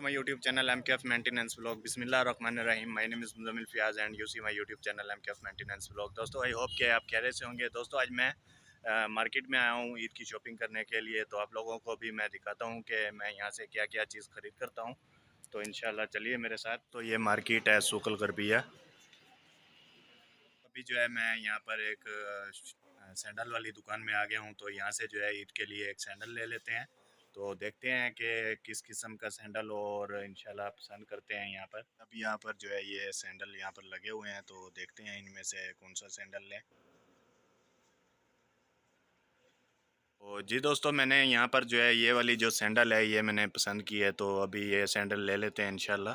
my YouTube channel MKF Maintenance Vlog. बिस्मिल्लाहिर्रहमानिर्रहीम. My name is Muzammil Fayyaz and you see my YouTube channel MKF Maintenance Vlog. दोस्तों I hope कि आप खैरियत से होंगे। दोस्तों आज मैं मार्केट में आया हूँ ईद की शॉपिंग करने के लिए, तो आप लोगों को भी मैं दिखाता हूँ कि मैं यहाँ से क्या क्या चीज़ ख़रीद करता हूँ। तो इंशाल्लाह चलिए मेरे साथ। तो ये मार्केट है सूकल गरबिया। अभी जो है मैं यहाँ पर एक सैंडल वाली दुकान में आ गया हूँ, तो यहाँ से जो है ईद के लिए एक सैंडल ले लेते हैं। तो देखते हैं कि किस किस्म का सैंडल हो और इंशाल्लाह पसंद करते हैं यहाँ पर। अभी यहाँ पर जो है ये सैंडल यहाँ पर लगे हुए हैं, तो देखते हैं इनमें से कौन सा सैंडल लें। तो जी दोस्तों, मैंने यहाँ पर जो है ये वाली जो सैंडल है ये मैंने पसंद की है, तो अभी ये सैंडल ले लेते हैं इंशाल्लाह।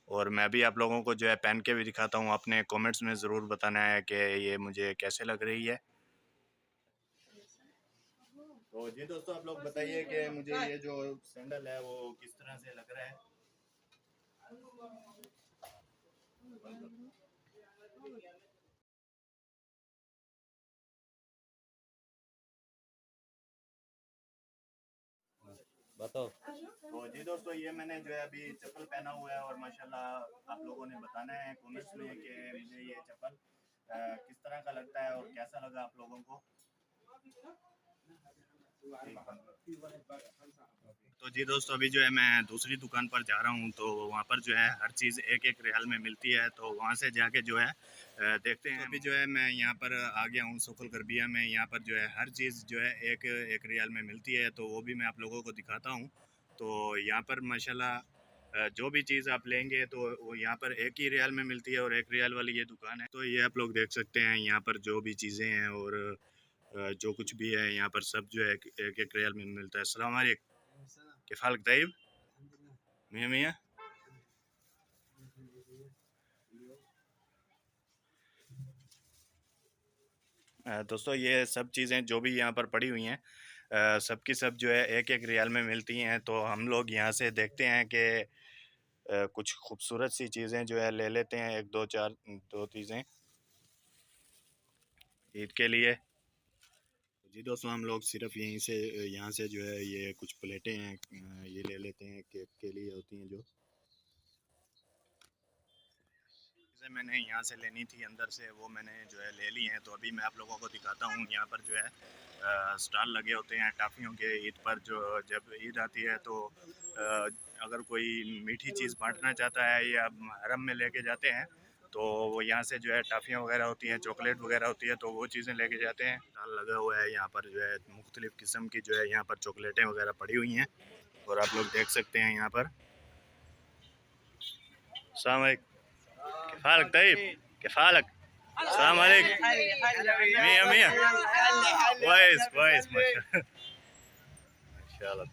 और मैं भी आप लोगों को जो है पहन के भी दिखाता हूँ। अपने कमेंट्स में ज़रूर बताना है कि ये मुझे कैसे लग रही है। तो जी दोस्तों, आप लोग बताइए कि मुझे ये जो सैंडल है वो किस तरह से लग रहा है। बताओ। तो जी दोस्तों, ये मैंने जो है अभी चप्पल पहना हुआ है और माशाल्लाह आप लोगों ने बताना है कमेंट्स में कि मुझे ये चप्पल किस तरह का लगता है और कैसा लगा आप लोगों को। तो जी दोस्तों, अभी जो है मैं दूसरी दुकान पर जा रहा हूँ, तो वहाँ पर जो है हर चीज़ एक एक रियाल में मिलती है, तो वहाँ से जाके जो है देखते हैं। तो अभी जो है मैं यहाँ पर आ गया हूँ सूकल गरबिया में। यहाँ पर जो है हर चीज़ जो है एक एक रियाल में मिलती है, तो वो भी मैं आप लोगों को दिखाता हूँ। तो यहाँ पर माशाल्लाह जो भी चीज़ आप लेंगे तो वो यहाँ पर एक ही रियाल में मिलती है और एक रियाल वाली ये दुकान है। तो ये आप लोग देख सकते हैं यहाँ पर जो भी चीज़ें हैं और जो कुछ भी है यहाँ पर सब जो है एक एक रियाल में मिलता है। अस्सलाम वालेकुम, किफ़ हालक तैयब? मियाँ मियाँ। दोस्तों ये सब चीज़ें जो भी यहाँ पर पड़ी हुई हैं सब की सब जो है एक एक रियाल में मिलती हैं। तो हम लोग यहाँ से देखते हैं कि कुछ खूबसूरत सी चीज़ें जो है ले लेते हैं, एक दो चार दो चीज़ें ईद के लिए। जी दोस्तों, हम लोग सिर्फ यहीं से यहाँ से जो है ये कुछ प्लेटें हैं ये ले लेते हैं, केक के लिए होती हैं जो चीज़ें मैंने यहाँ से लेनी थी अंदर से, वो मैंने जो है ले ली हैं। तो अभी मैं आप लोगों को दिखाता हूँ। यहाँ पर जो है स्टॉल लगे होते हैं टाफ़ियों के ईद पर। जो जब ईद आती है तो अगर कोई मीठी चीज़ बांटना चाहता है या हरम में लेके जाते हैं, तो वो यहाँ से जो है टाफ़ियाँ वगैरह होती हैं, चॉकलेट वगैरह होती है, तो वो चीज़ें लेके जाते हैं। स्टॉल लगा हुआ है यहाँ पर जो है मुख्तलिफ़ किस्म की जो है यहाँ पर चॉकलेटें वगैरह पड़ी हुई हैं, और आप लोग देख सकते हैं यहाँ पर। अस्सलाम वालेकुम, किफ़ालक तैयब, किफ़ालक? अस्सलाम वालेकुम। मियाँ मियाँ, क्वाइस क्वाइस माशाल्लाह।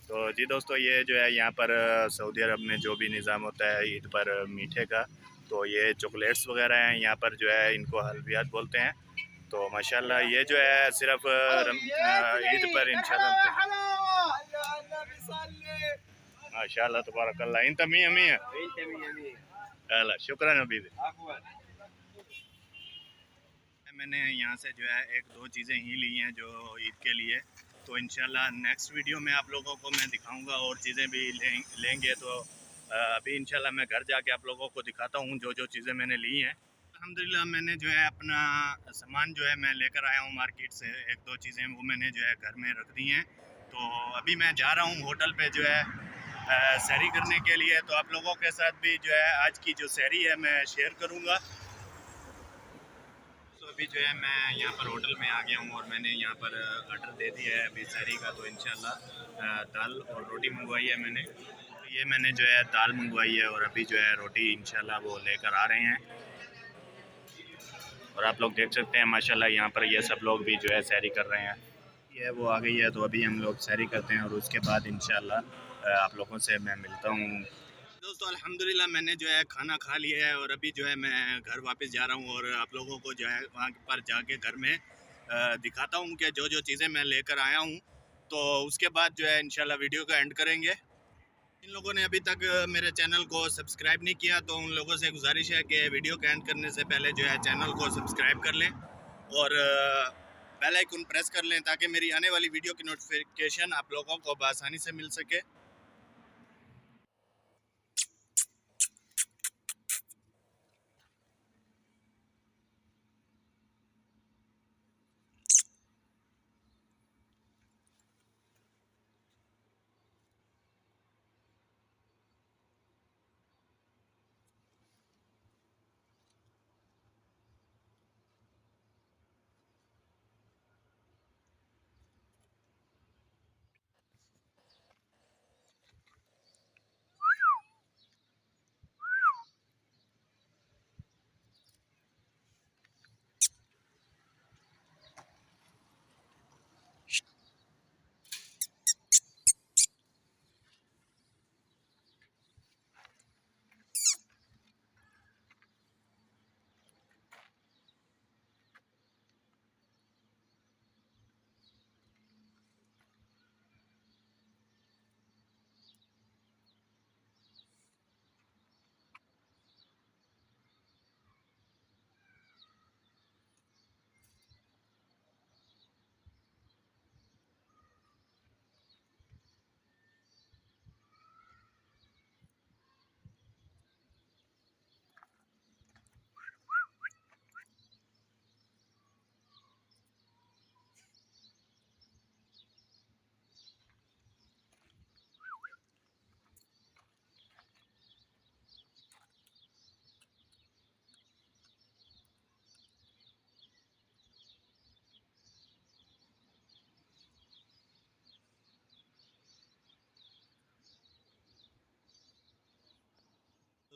तो जी दोस्तों, ये जो है यहाँ पर सऊदी अरब में जो भी निज़ाम होता है ईद पर मीठे का, तो ये चॉकलेट्स वगैरह हैं यहाँ पर जो है इनको हलवियात बोलते हैं। तो माशाल्लाह ये जो है सिर्फ ईद पर इंशाल्लाह माशाल्लाह तबारकल्लाह। इंत मियाँ मियाँ, अला शुक्रान हबीबी। मैंने यहाँ से जो है एक दो चीज़ें ही ली हैं जो ईद के लिए। तो इंशाल्लाह नेक्स्ट वीडियो में आप लोगों को मैं दिखाऊंगा और चीज़ें भी लेंगे। तो अभी इंशाल्लाह मैं घर जाके आप लोगों को दिखाता हूँ जो जो चीज़ें मैंने ली हैं। अल्हम्दुलिल्लाह मैंने जो है अपना सामान जो है मैं लेकर आया हूँ मार्केट से। एक दो चीज़ें वो मैंने जो है घर में रख दी हैं। तो अभी मैं जा रहा हूँ होटल पे जो है सहरी करने के लिए। तो आप लोगों के साथ भी जो है आज की जो सहरी है मैं शेयर करूँगा। तो अभी जो है मैं यहाँ पर होटल में आ गया हूँ और मैंने यहाँ पर ऑर्डर दे दिया है अभी सहरी का। तो इंशाल्लाह दाल और रोटी मंगवाई है मैंने। तो ये मैंने जो है दाल मंगवाई है और अभी जो है रोटी इंशाल्लाह वो लेकर आ रहे हैं। और आप लोग देख सकते हैं माशाल्लाह यहाँ पर ये सब लोग भी जो है सहरी कर रहे हैं। ये वो आ गई है, तो अभी हम लोग सहरी करते हैं और उसके बाद इंशाल्लाह आप लोगों से मैं मिलता हूँ। दोस्तों अल्हम्दुलिल्लाह मैंने जो है खाना खा लिया है और अभी जो है मैं घर वापस जा रहा हूँ और आप लोगों को जो है वहाँ पर जाके घर में दिखाता हूँ कि जो जो चीज़ें मैं लेकर आया हूँ। तो उसके बाद जो है इंशाल्लाह वीडियो का एंड करेंगे। जिन लोगों ने अभी तक मेरे चैनल को सब्सक्राइब नहीं किया, तो उन लोगों से गुजारिश है कि वीडियो का एंड करने से पहले जो है चैनल को सब्सक्राइब कर लें और बेल आइकन प्रेस कर लें ताकि मेरी आने वाली वीडियो की नोटिफिकेशन आप लोगों को बआसानी से मिल सके।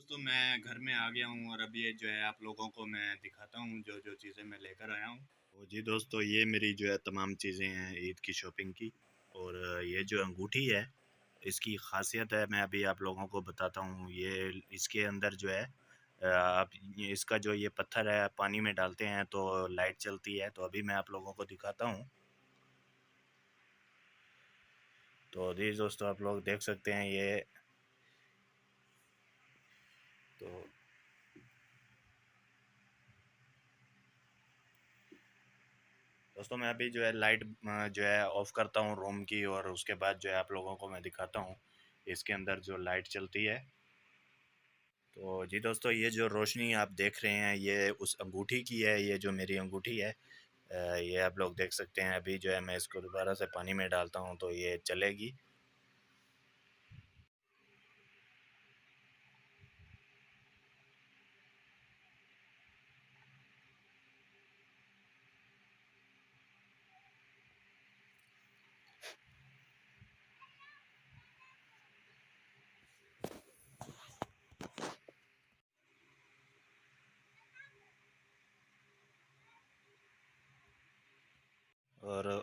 दोस्तों मैं घर में आ गया हूँ और अभी ये जो है आप लोगों को मैं दिखाता हूँ जो जो चीज़ें मैं लेकर आया हूँ। तो जी दोस्तों ये मेरी जो है तमाम चीज़ें हैं ईद की शॉपिंग की। और ये जो अंगूठी है इसकी ख़ासियत है, मैं अभी आप लोगों को बताता हूँ। ये इसके अंदर जो है आप इसका जो ये पत्थर है पानी में डालते हैं तो लाइट चलती है। तो अभी मैं आप लोगों को दिखाता हूँ। तो जी दोस्तों आप लोग देख सकते हैं ये। तो दोस्तों मैं अभी जो है लाइट जो है ऑफ़ करता हूँ रूम की, और उसके बाद जो है आप लोगों को मैं दिखाता हूँ इसके अंदर जो लाइट चलती है। तो जी दोस्तों ये जो रोशनी आप देख रहे हैं ये उस अंगूठी की है। ये जो मेरी अंगूठी है ये आप लोग देख सकते हैं। अभी जो है मैं इसको दोबारा से पानी में डालता हूँ तो ये चलेगी।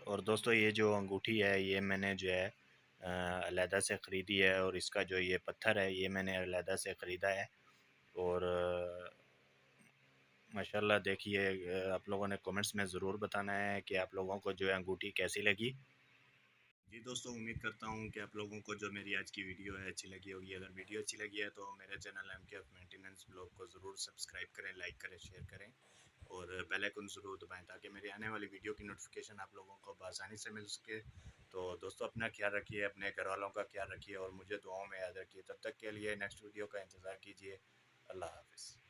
और दोस्तों ये जो अंगूठी है ये मैंने जो है अलहदा से ख़रीदी है, और इसका जो ये पत्थर है ये मैंने अलहदा से ख़रीदा है। और माशाल्लाह देखिए आप लोगों ने कमेंट्स में ज़रूर बताना है कि आप लोगों को जो है अंगूठी कैसी लगी। जी दोस्तों उम्मीद करता हूँ कि आप लोगों को जो मेरी आज की वीडियो है अच्छी लगी होगी। अगर वीडियो अच्छी लगी है तो मेरे चैनल MKF मेंटेनेंस ब्लॉग को ज़रूर सब्सक्राइब करें, लाइक करें, शेयर करें और बेल आइकन ज़रूर दबाएं ताकि मेरी आने वाली वीडियो की नोटिफिकेशन आप लोगों को आसानी से मिल सके। तो दोस्तों अपना ख्याल रखिए, अपने घर वालों का ख्याल रखिए और मुझे दुआओं में याद रखिए। तब तक के लिए नेक्स्ट वीडियो का इंतज़ार कीजिए। अल्लाह हाफ़िज़।